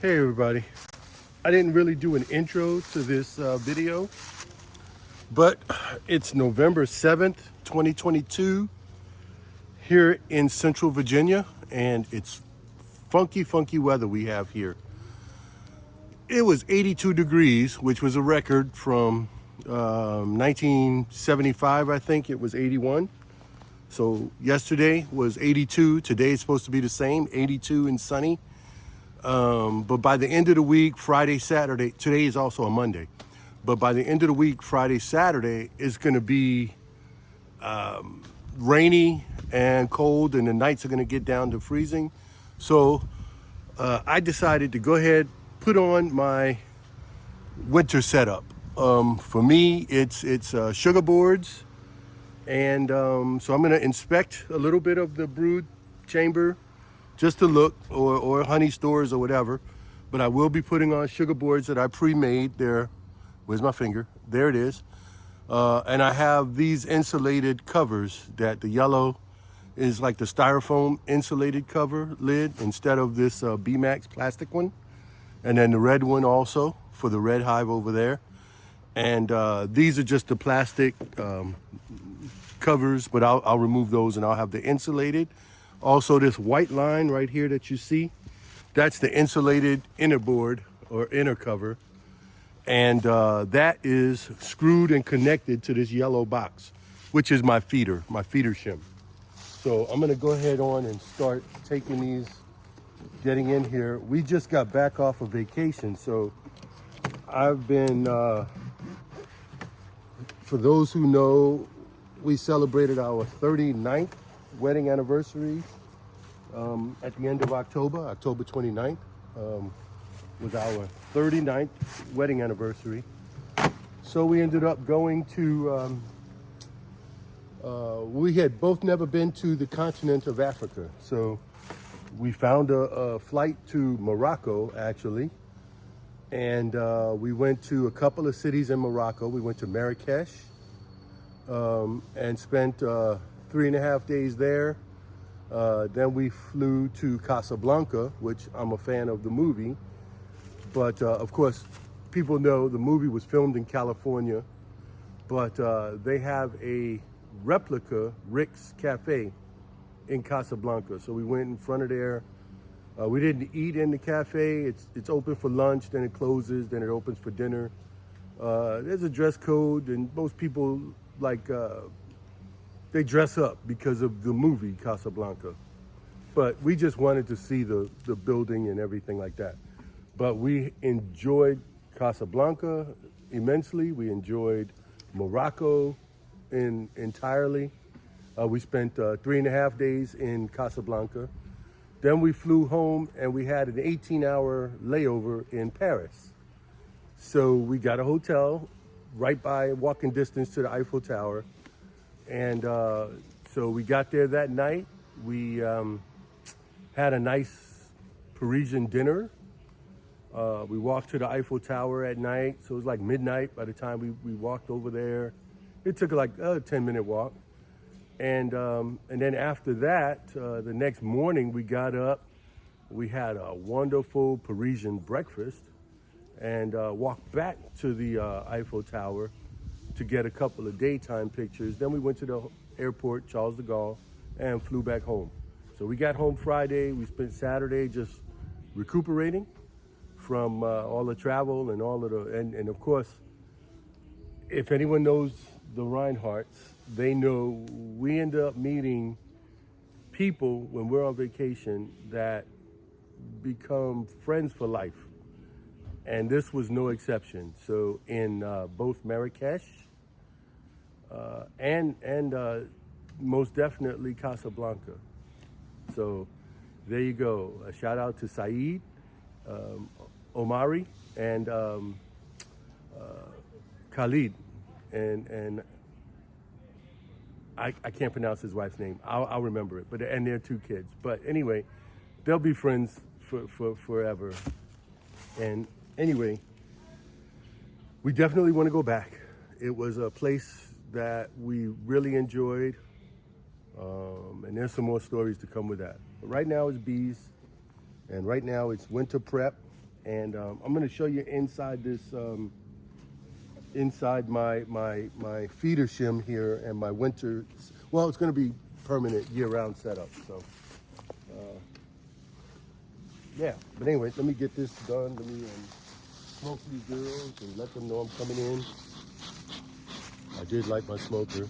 Hey everybody. I didn't really do an intro to this video, but it's November 7th, 2022 here in Central Virginia, and it's funky weather we have here. It was 82 degrees, which was a record from 1975, I think. It was 81. So yesterday was 82. Today is supposed to be the same, 82 and sunny. But by the end of the week, Friday, Saturday, today is also a Monday, but by the end of the week, Friday, Saturday is going to be rainy and cold, and the nights are going to get down to freezing. So I decided to go ahead, put on my winter setup. For me, it's sugar boards, and so I'm going to inspect a little bit of the brood chamber just to look, or honey stores or whatever. But I will be putting on sugar boards that I pre-made there. Where's my finger? There it is. And I have these insulated covers that the yellow is like the styrofoam insulated cover lid instead of this B-Max plastic one. And then the red one also for the red hive over there. And these are just the plastic covers, but I'll remove those and I'll have the insulated. Also, this white line right here that you see, that's the insulated inner board or inner cover. And that is screwed and connected to this yellow box, which is my feeder shim. So I'm gonna go ahead on and start taking these, getting in here. We just got back off of vacation, so I've been, for those who know, we celebrated our 39th wedding anniversary at the end of October 29th was our 39th wedding anniversary. So we ended up going to, we had both never been to the continent of Africa. So we found a flight to Morocco, actually. And we went to a couple of cities in Morocco. We went to Marrakesh and spent 3.5 days there. Then we flew to Casablanca, which I'm a fan of the movie. But of course, people know the movie was filmed in California, but they have a replica Rick's Cafe in Casablanca. So we went in front of there. We didn't eat in the cafe. It's open for lunch, then it closes, then it opens for dinner. There's a dress code, and most people they dress up because of the movie Casablanca. But we just wanted to see the building and everything like that. But we enjoyed Casablanca immensely. We enjoyed Morocco entirely. We spent 3.5 days in Casablanca. Then we flew home and we had an 18-hour layover in Paris. So we got a hotel right by walking distance to the Eiffel Tower. And so we got there that night. We had a nice Parisian dinner. We walked to the Eiffel Tower at night. So it was like midnight by the time we walked over there. It took like a 10-minute walk. And then after that, the next morning we got up. We had a wonderful Parisian breakfast and walked back to the Eiffel Tower to get a couple of daytime pictures. Then we went to the airport, Charles de Gaulle, and flew back home. So we got home Friday. We spent Saturday just recuperating from all the travel and all of the, and of course, if anyone knows the Reinhardts, they know we end up meeting people when we're on vacation that become friends for life. And this was no exception. So in both Marrakesh and most definitely Casablanca. So there you go. A shout out to Saeed, Omari, and Khalid. And I can't pronounce his wife's name. I'll remember it. And their 2 kids. But anyway, they'll be friends for forever. And anyway, we definitely want to go back. It was a place that we really enjoyed. And there's some more stories to come with that. But right now it's bees. And right now it's winter prep. And I'm going to show you inside this, inside my feeder shim here and my winter. Well, it's going to be permanent year-round setup. So, yeah. But anyway, let me get this done. Let me smoke these girls and let them know I'm coming in. I did light my smoker.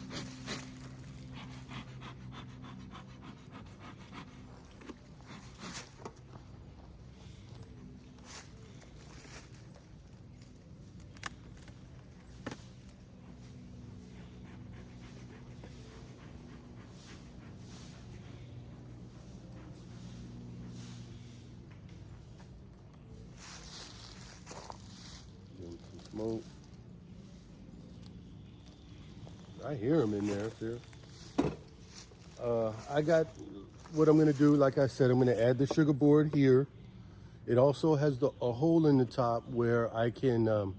Some smoke. I hear them in there, too. I got what I'm going to do. Like I said, I'm going to add the sugar board here. It also has a hole in the top where I can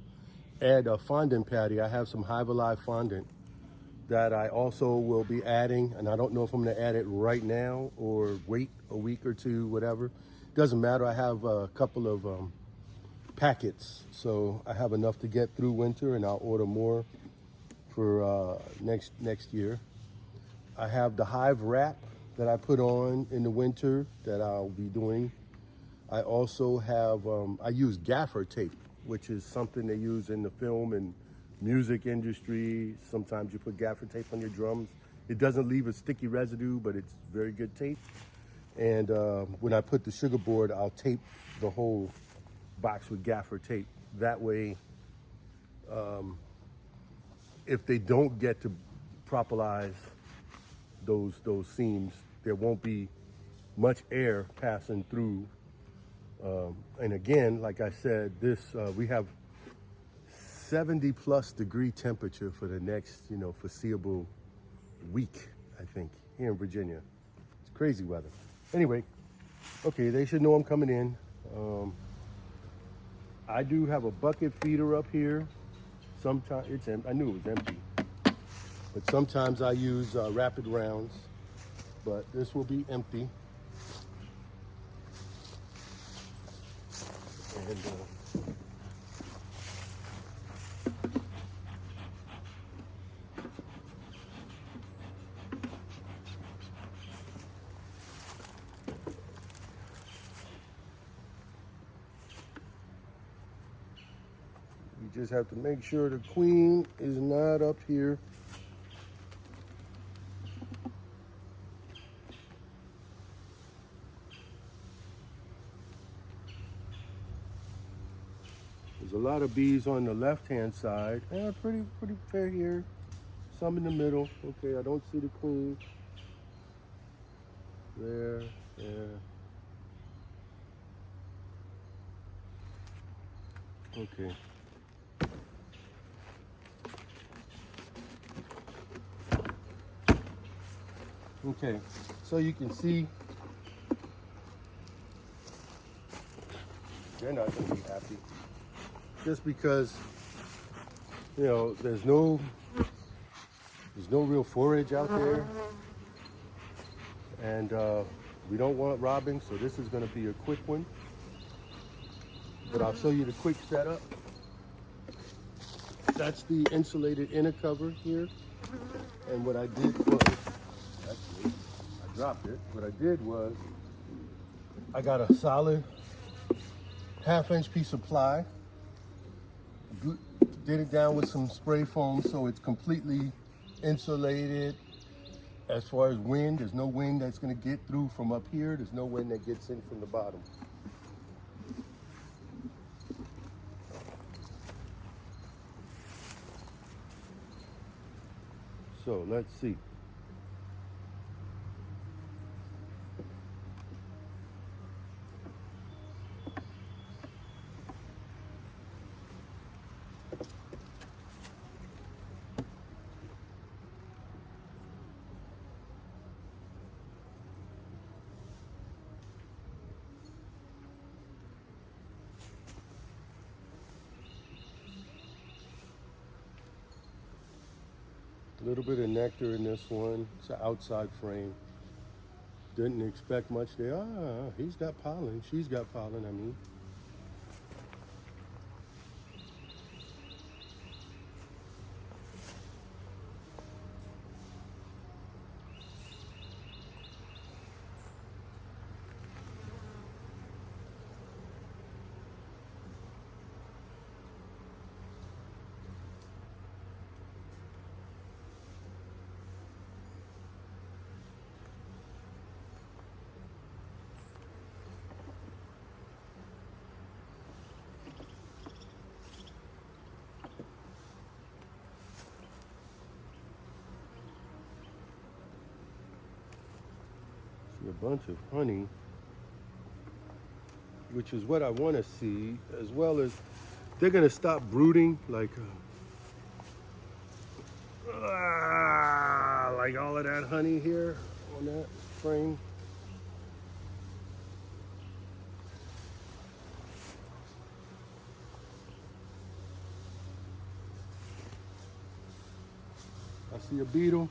add a fondant patty. I have some High Voly fondant that I also will be adding, and I don't know if I'm going to add it right now or wait a week or two, whatever. Doesn't matter. I have a couple of packets, so I have enough to get through winter, and I'll order more for next year. I have the Hive wrap that I put on in the winter that I'll be doing. I also have, I use gaffer tape, which is something they use in the film and music industry. Sometimes you put gaffer tape on your drums. It doesn't leave a sticky residue, but it's very good tape. And when I put the sugar board, I'll tape the whole box with gaffer tape. That way, if they don't get to propolize those seams, there won't be much air passing through. And again, like I said, this we have 70+ degree temperature for the next, foreseeable week, I think, here in Virginia. It's crazy weather. Anyway, okay, they should know I'm coming in. I do have a bucket feeder up here. Sometimes it's empty. I knew it was empty. But sometimes I use rapid rounds, but this will be empty. And you just have to make sure the queen is not up here. There's a lot of bees on the left-hand side. Yeah, pretty fair here. Some in the middle. Okay, I don't see the queen. There. Okay. Okay, so you can see they're not going to be happy. Just because, there's no real forage out there, and we don't want robbing, so this is going to be a quick one. But I'll show you the quick setup. That's the insulated inner cover here, and what I did was, actually, I dropped it. What I did was, I got a solid 1/2-inch piece of ply. Did it down with some spray foam so it's completely insulated. As far as wind, there's no wind that's going to get through from up here. There's no wind that gets in from the bottom. So let's see. A little bit of nectar in this one. It's an outside frame. Didn't expect much there. He's got pollen. She's got pollen, I mean. A bunch of honey, which is what I want to see, as well as they're going to stop brooding like all of that honey here on that frame. I see a beetle.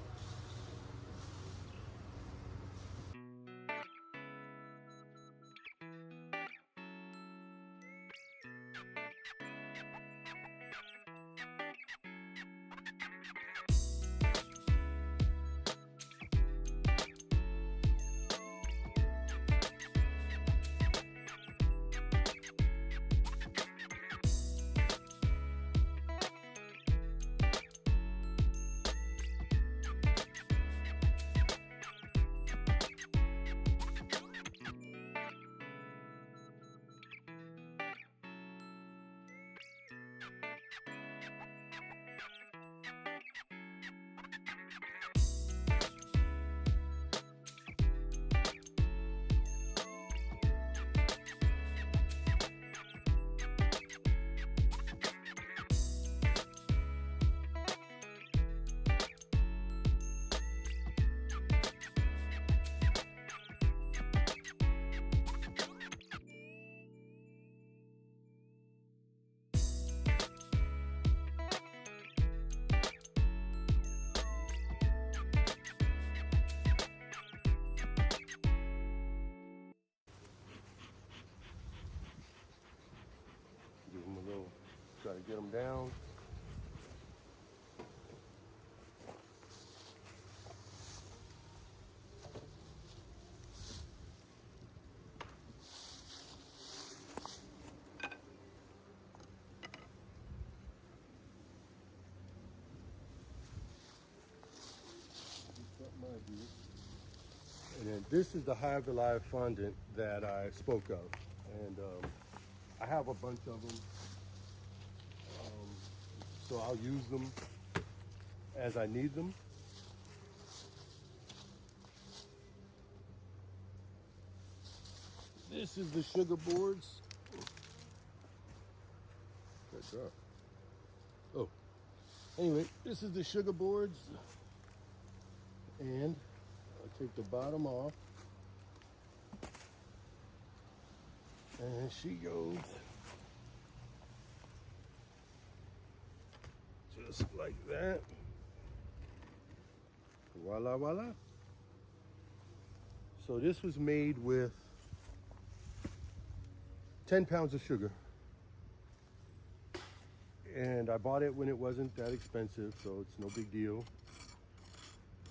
Give them a little, try to get them down. And then this is the Hive Alive fondant that I spoke of. And I have a bunch of them. So I'll use them as I need them. This is the sugar boards. Oh, anyway, this is the sugar boards. And I'll take the bottom off. And she goes just like that. Voila, voila. So this was made with 10 pounds of sugar. And I bought it when it wasn't that expensive, so it's no big deal.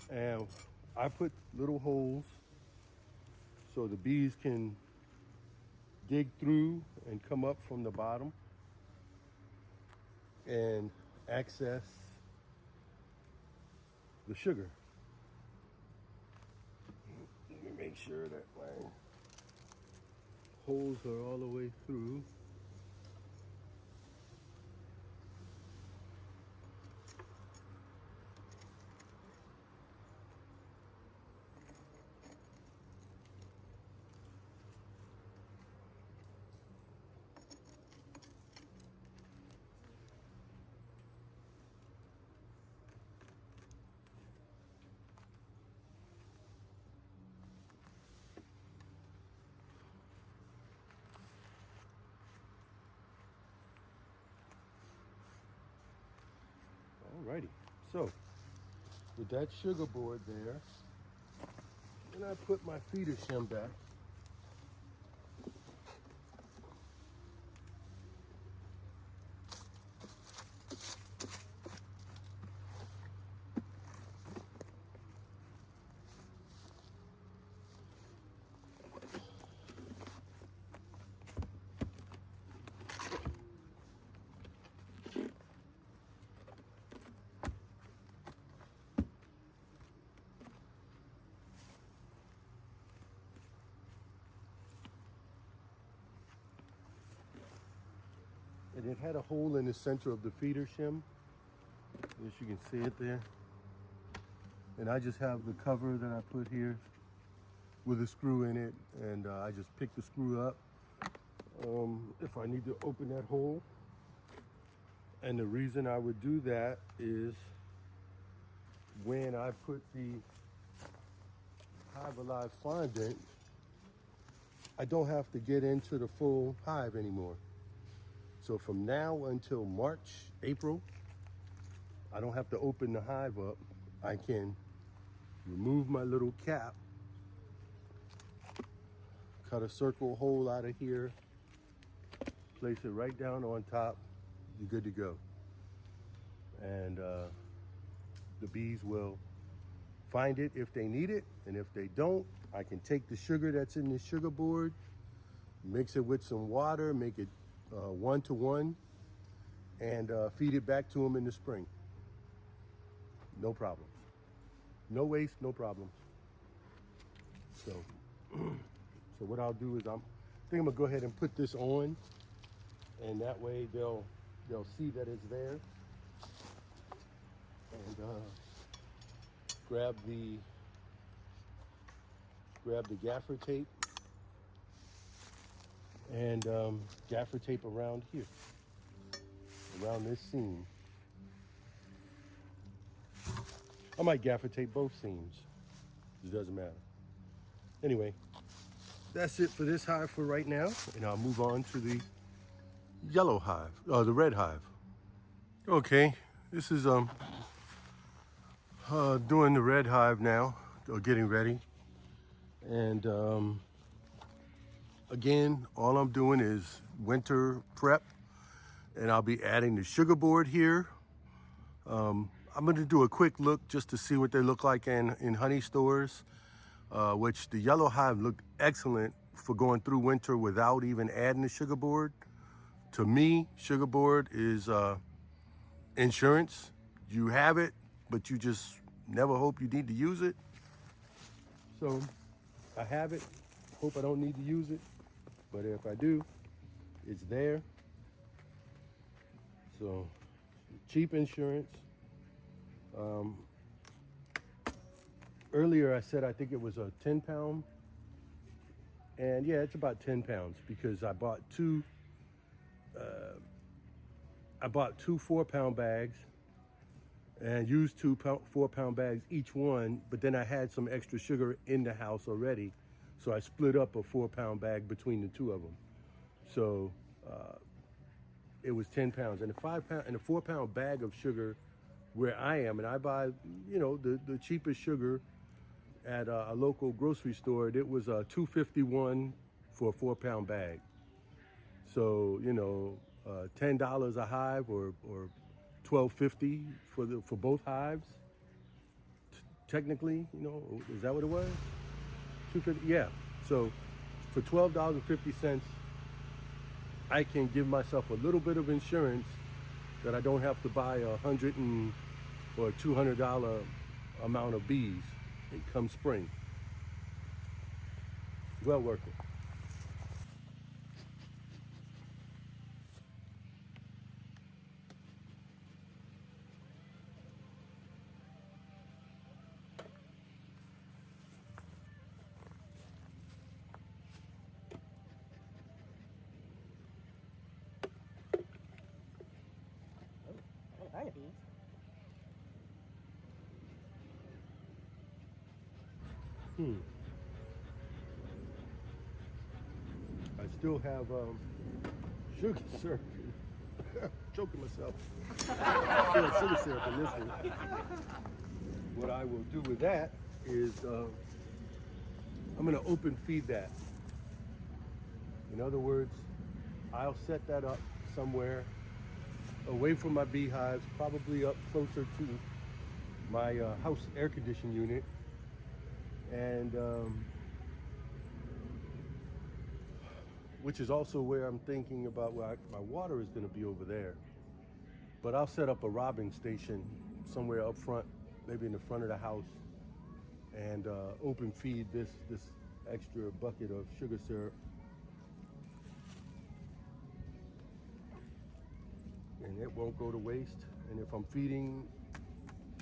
And I put little holes so the bees can dig through and come up from the bottom and access the sugar. Let me make sure that my holes are all the way through. Alrighty, so with that sugar board there, then I put my feeder shim back. And it had a hole in the center of the feeder shim. As you can see it there. And I just have the cover that I put here with a screw in it, and I just pick the screw up if I need to open that hole. And the reason I would do that is when I put the Hive Alive fondant, I don't have to get into the full hive anymore. So from now until March, April, I don't have to open the hive up. I can remove my little cap, cut a circle hole out of here, place it right down on top, you're good to go. And the bees will find it if they need it, and if they don't, I can take the sugar that's in the sugar board, mix it with some water, make it 1-to-1, and feed it back to them in the spring. No problems. No waste, no problems. So, so what I'll do is I think I'm gonna go ahead and put this on, and that way they'll see that it's there. And grab the gaffer tape and gaffer tape around here, around this seam. I might gaffer tape both seams. It doesn't matter. Anyway, that's it for this hive for right now, and I'll move on to the yellow hive, the red hive. Okay, this is doing the red hive now, or getting ready. And again, all I'm doing is winter prep, and I'll be adding the sugar board here. I'm going to do a quick look just to see what they look like in honey stores, which the yellow hive looked excellent for going through winter without even adding the sugar board. To me, sugar board is insurance. You have it, but you just never hope you need to use it. So I have it, hope I don't need to use it, but if I do, it's there. So cheap insurance. Earlier I said I think it was a 10-pound, and yeah, it's about 10 pounds because I bought two 4-pound bags and used two 4-pound bags each one, but then I had some extra sugar in the house already, so I split up a 4-pound bag between the two of them. So it was 10 pounds, and a 4-pound bag of sugar where I am, and I buy, the cheapest sugar at a local grocery store. It was $2.51 for a 4-pound bag. So $10 a hive, or $12.50 for both hives. Technically, is that what it was? $2.50, yeah. So for $12.50, I can give myself a little bit of insurance that I don't have to buy $100 or $200 amount of bees come spring. Well worth it. I got bees. I still have sugar syrup. Choking myself. Still have sugar syrup in this one. What I will do with that is I'm going to open feed that. In other words, I'll set that up somewhere away from my beehives, probably up closer to my house air conditioning unit, and which is also where I'm thinking about where my water is going to be over there. But I'll set up a robbing station somewhere up front, maybe in the front of the house, and open feed this extra bucket of sugar syrup. And it won't go to waste. And if I'm feeding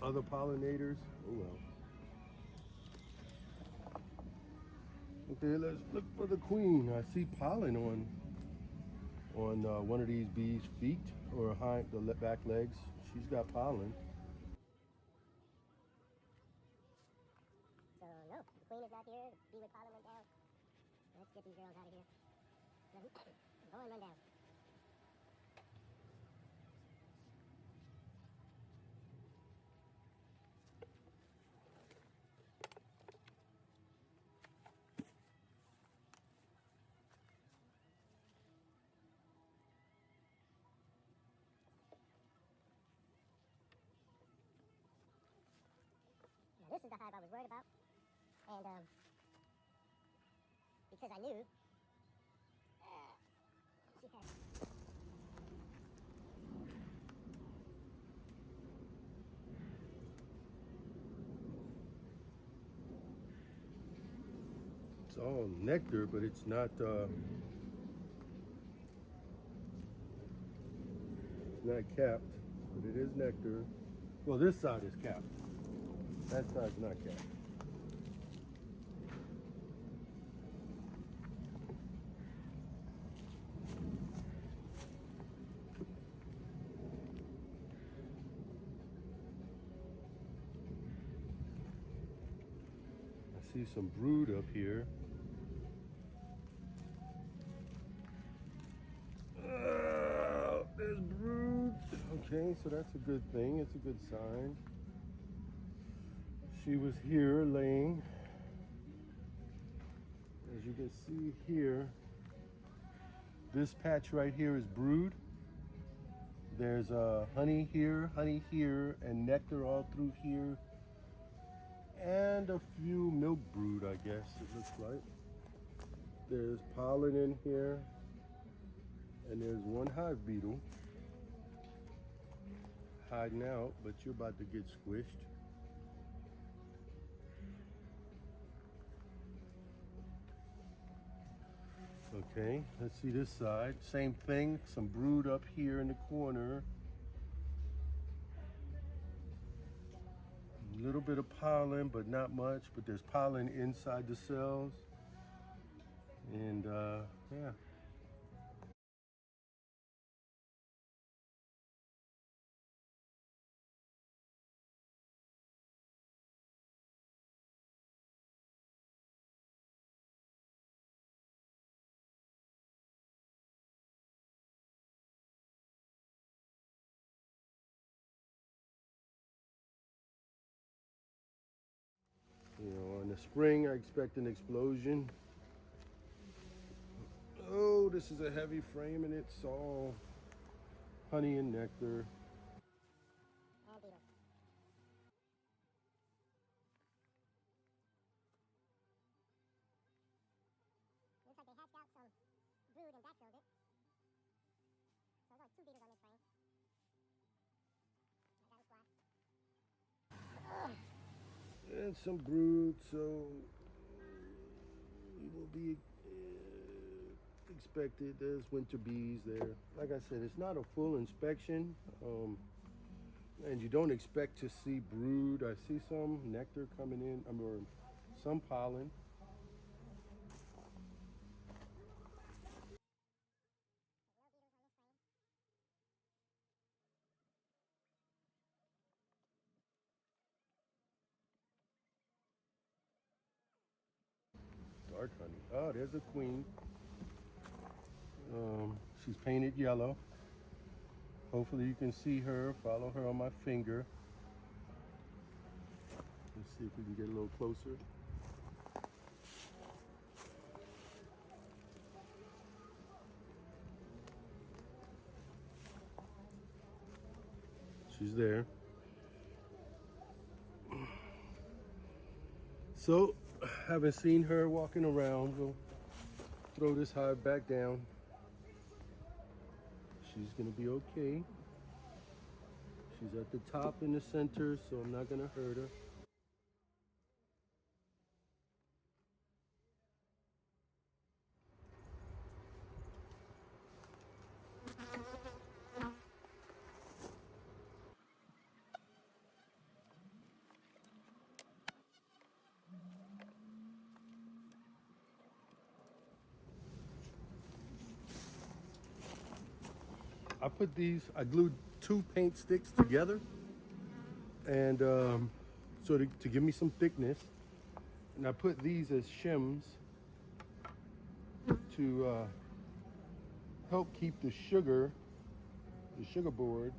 other pollinators, oh well. Okay, let's look for the queen. I see pollen on one of these bees' feet or hind the back legs. She's got pollen. So no, the queen is not here. The bee with pollen went down. Let's get these girls out of here. Go and run down. Now this is the hive I was worried about, and because I knew she had. It's all nectar, but it's not capped, but it is nectar. Well, this side is capped. That side's not capped. I see some brood up here. There's brood. Okay, so that's a good thing. It's a good sign. She was here laying. As you can see here, this patch right here is brood. There's honey here, and nectar all through here. And a few milk brood, I guess it looks like. There's pollen in here. And there's one hive beetle hiding out, but you're about to get squished. Okay, let's see this side. Same thing, some brood up here in the corner. A little bit of pollen, but not much, but there's pollen inside the cells. And yeah. You know, in the spring, I expect an explosion. Oh, this is a heavy frame and it's all honey and nectar. And beetle. Looks like they hatched out some brood and backfilled it. So there's only 2 beetles on this frame. I got a fly. And some brood, so we will be expected. There's winter bees there. Like I said, it's not a full inspection, and you don't expect to see brood. I see some nectar coming in, or some pollen. No beetles on this frame. Dark honey. Oh, there's a queen. She's painted yellow. Hopefully you can see her. Follow her on my finger. Let's see if we can get a little closer. She's there. So, haven't seen her walking around. We'll throw this hive back down. She's gonna be okay. She's at the top in the center, so I'm not gonna hurt her. I put these, I glued 2 paint sticks together, and so to give me some thickness. And I put these as shims to help keep the sugar board,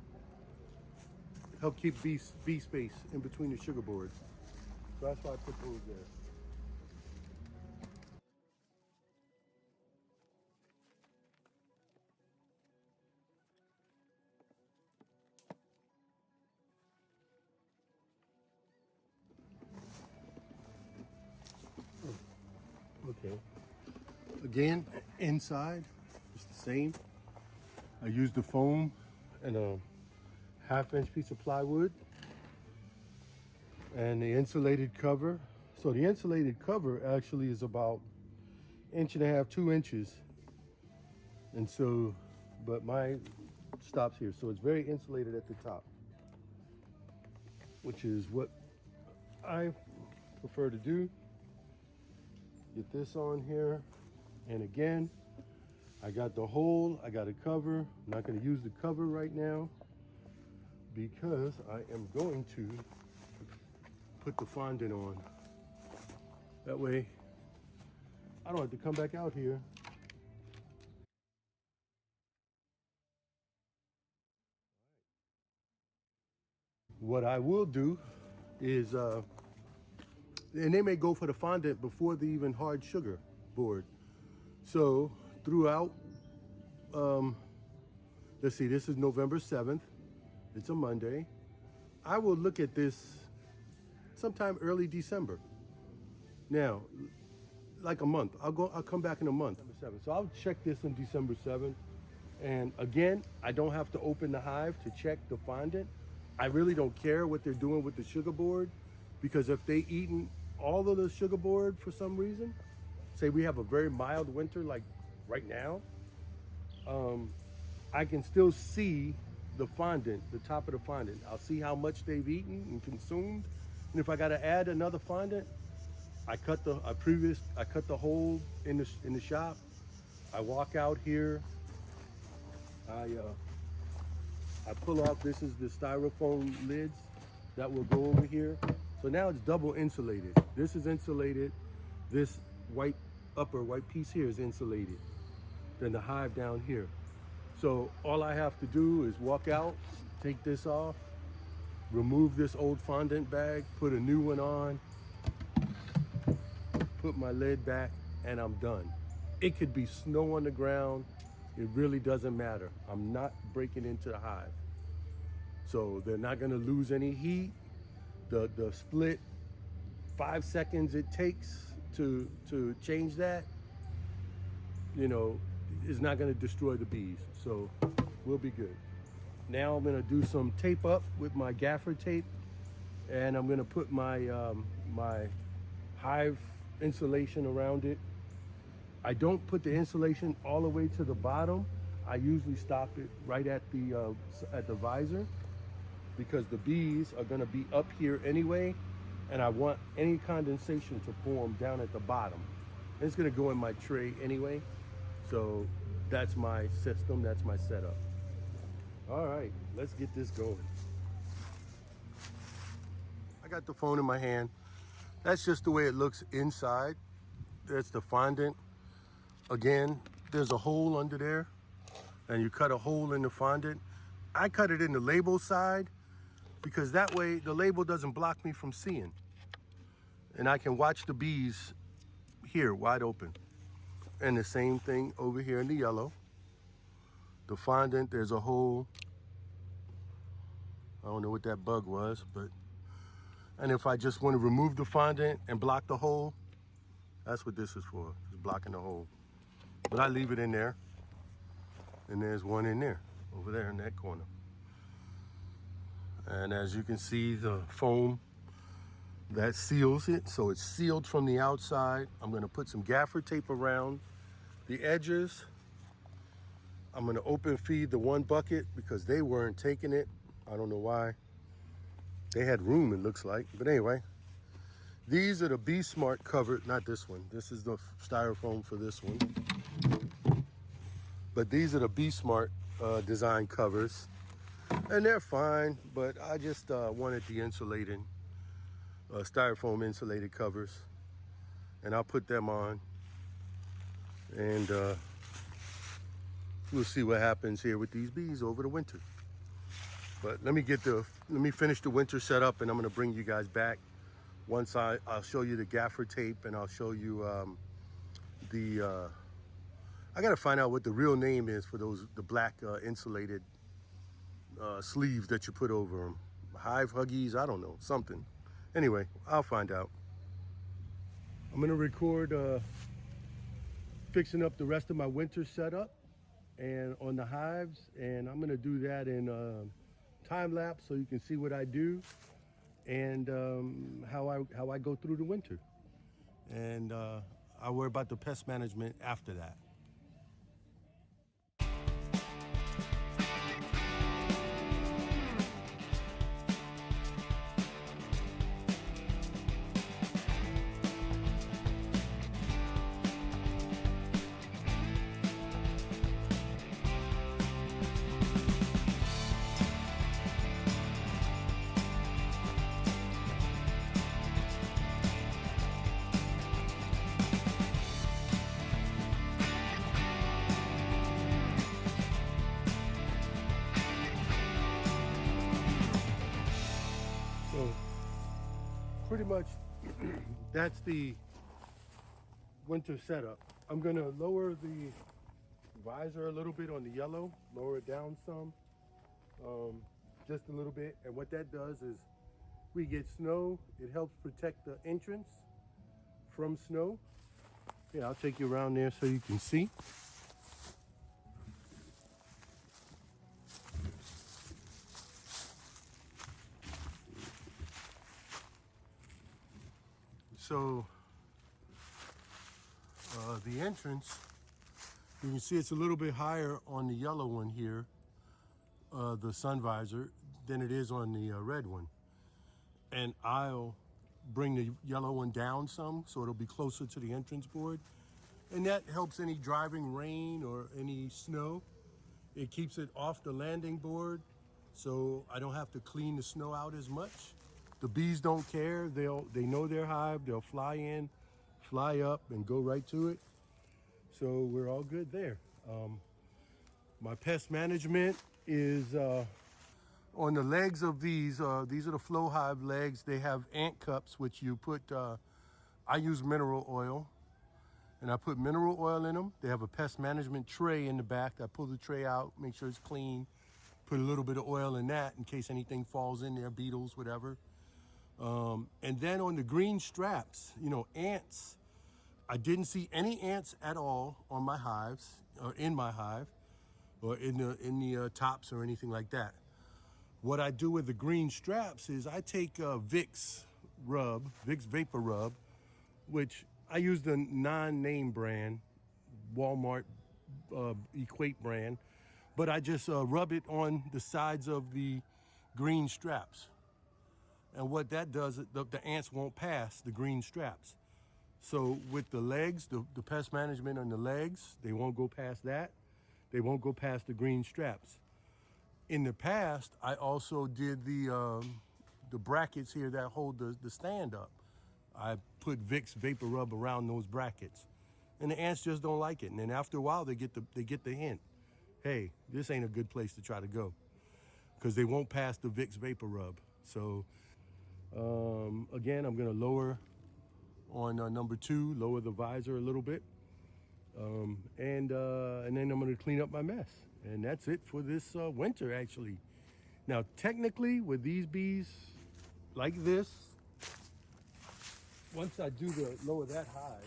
help keep bee space in between the sugar board. So that's why I put those there. Okay. Again, inside, it's the same. I used the foam and a 1/2-inch piece of plywood and the insulated cover. So the insulated cover actually is about 1.5 to 2 inches. And so, but mine stops here. So it's very insulated at the top, which is what I prefer to do. Get this on here, and again, I got the hole, I got a cover. I'm not going to use the cover right now because I am going to put the fondant on. That way, I don't have to come back out here. What I will do is, and they may go for the fondant before the even hard sugar board. So throughout, let's see, this is November 7th. It's a Monday. I will look at this sometime early December. Now, like a month. I'll come back in a month. December 7th. So I'll check this on December 7th. And again, I don't have to open the hive to check the fondant. I really don't care what they're doing with the sugar board, because if they eaten all of the sugar board for some reason, say we have a very mild winter like right now, I can still see the fondant, the top of the fondant. I'll see how much they've eaten and consumed. And if I got to add another fondant, I cut the hole in the shop. I walk out here. I pull off. This is the styrofoam lids that will go over here. So now it's double insulated. This is insulated. This upper white piece here is insulated. Then the hive down here. So all I have to do is walk out, take this off, remove this old fondant bag, put a new one on, put my lid back, and I'm done. It could be snow on the ground. It really doesn't matter. I'm not breaking into the hive. So they're not gonna lose any heat. The split 5 seconds it takes to change that, is not gonna destroy the bees. So we'll be good. Now I'm gonna do some tape up with my gaffer tape, and I'm gonna put my my hive insulation around it. I don't put the insulation all the way to the bottom. I usually stop it right at the visor, because the bees are gonna be up here anyway, and I want any condensation to form down at the bottom. And it's gonna go in my tray anyway. So that's my system, that's my setup. All right, let's get this going. I got the phone in my hand. That's just the way it looks inside. That's the fondant. Again, there's a hole under there, and you cut a hole in the fondant. I cut it in the label side because that way the label doesn't block me from seeing. And I can watch the bees here wide open. And the same thing over here in the yellow. The fondant, there's a hole. I don't know what that bug was, and if I just want to remove the fondant and block the hole, that's what this is for, just blocking the hole. But I leave it in there. And there's one in there, over there in that corner. And as you can see, the foam that seals it, so it's sealed from the outside. I'm gonna put some gaffer tape around the edges. I'm gonna open feed the one bucket because they weren't taking it. I don't know why. They had room, it looks like. But anyway, these are the Bee Smart covered, not this one. This is the styrofoam for this one. But these are the Bee Smart design covers, and they're fine, but I just wanted the insulating, styrofoam insulated covers, and I'll put them on, and we'll see what happens here with these bees over the winter. But let me finish the winter setup, and I'm gonna bring you guys back once I'll show you the gaffer tape, and I'll show you I gotta find out what the real name is for the black insulated sleeves that you put over them. Hive Huggies, I don't know, something. Anyway, I'll find out. I'm gonna record fixing up the rest of my winter setup and on the hives, and I'm gonna do that in time lapse so you can see what I do and how I go through the winter. And I'll worry about the pest management after that. So pretty much that's the winter setup. I'm gonna lower the visor a little bit on the yellow, lower it down some, just a little bit. And what that does is we get snow, it helps protect the entrance from snow. Yeah, I'll take you around there so you can see. So the entrance, you can see it's a little bit higher on the yellow one here, the sun visor, than it is on the red one. And I'll bring the yellow one down some so it'll be closer to the entrance board. And that helps any driving rain or any snow. It keeps it off the landing board so I don't have to clean the snow out as much. The bees don't care. They know their hive. They'll fly in, fly up, and go right to it. So we're all good there. My pest management is on the legs of these. These are the Flow Hive legs. They have ant cups, which you put. I use mineral oil, and I put mineral oil in them. They have a pest management tray in the back. I pull the tray out, make sure it's clean. Put a little bit of oil in that in case anything falls in there, beetles, whatever. And then on the green straps, you know, ants. I didn't see any ants at all on my hives, or in my hive, or in the tops or anything like that. What I do with the green straps is I take Vicks Vapor Rub, which I use the non-name brand, Walmart Equate brand, but I just rub it on the sides of the green straps. And what that does, the ants won't pass the green straps. So with the legs, the pest management on the legs, they won't go past that. They won't go past the green straps. In the past, I also did the brackets here that hold the stand up. I put Vicks Vapor Rub around those brackets. And the ants just don't like it. And then after a while, they get the hint. Hey, this ain't a good place to try to go, because they won't pass the Vicks Vapor Rub. So again, I'm gonna lower on number 2, lower the visor a little bit. And then I'm gonna clean up my mess. And that's it for this winter, actually. Now, technically, with these bees like this, once I do lower the hive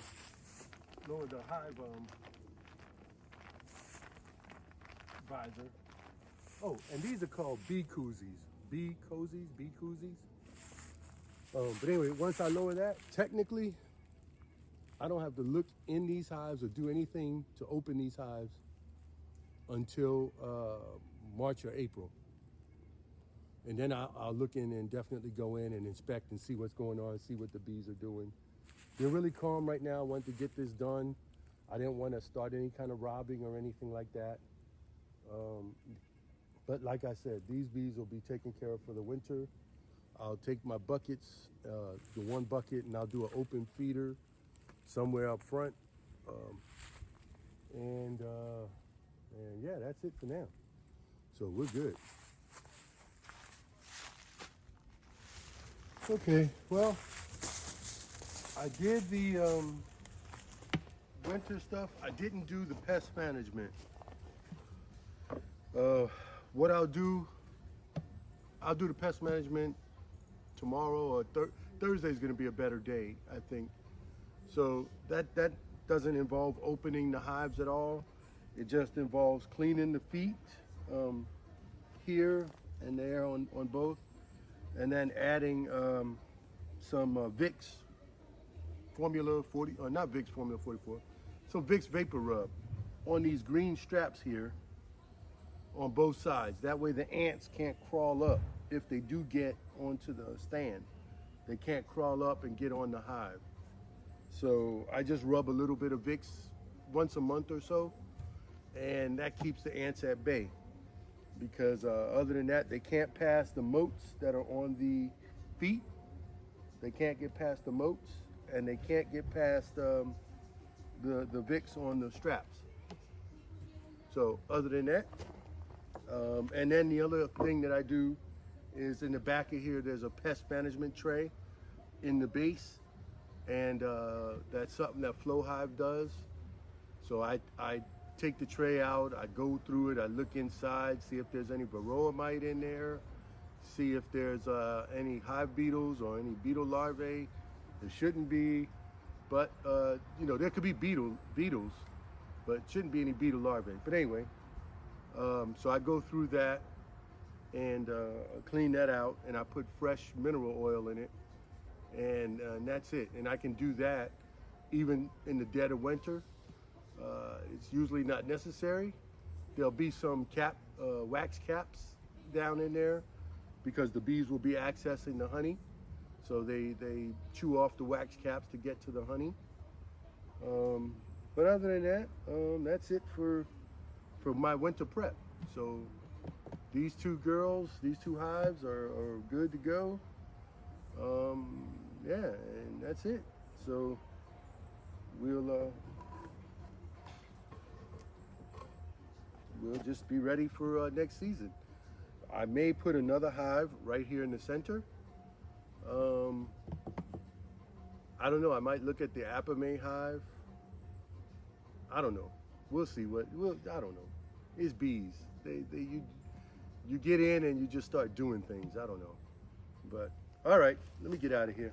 visor. Oh, and these are called bee koozies. Bee koozies. But anyway, once I lower that, technically, I don't have to look in these hives or do anything to open these hives until March or April. And then I'll look in and definitely go in and inspect and see what's going on, see what the bees are doing. They're really calm right now. I want to get this done. I didn't want to start any kind of robbing or anything like that. But like I said, these bees will be taken care of for the winter. I'll take my buckets, the one bucket, and I'll do an open feeder somewhere up front. Um, and yeah, that's it for now. So we're good. Okay, well, I did the winter stuff. I didn't do the pest management. What I'll do the pest management tomorrow, or Thursday is going to be a better day, I think. So that doesn't involve opening the hives at all. It just involves cleaning the feet here and there on both, and then adding some Vicks Formula 40, or not Vicks Formula 44, some Vicks Vapor Rub on these green straps here on both sides. That way the ants can't crawl up. If they do get onto the stand, they can't crawl up and get on the hive. So I just rub a little bit of Vicks once a month or so, and that keeps the ants at bay. Because other than that, they can't pass the moats that are on the feet. They can't get past the moats, and they can't get past the Vicks on the straps. So other than that, and then the other thing that I do is in the back of here, there's a pest management tray in the base, and that's something that Flow Hive does. So I take the tray out, I go through it, I look inside, see if there's any varroa mite in there, see if there's any hive beetles or any beetle larvae. There shouldn't be, but there could be beetles, but shouldn't be any beetle larvae. But anyway, so I go through that and clean that out, and I put fresh mineral oil in it, and that's it. And I can do that even in the dead of winter. It's usually not necessary. There'll be some wax caps down in there because the bees will be accessing the honey. So they chew off the wax caps to get to the honey. But other than that, that's it for my winter prep. So these two hives are good to go. Yeah, and that's it. So we'll just be ready for next season. I may put another hive right here in the center. I don't know. I might look at the Apamea hive. I don't know. We'll see I don't know. It's bees. You get in and you just start doing things. I don't know. But all right, let me get out of here.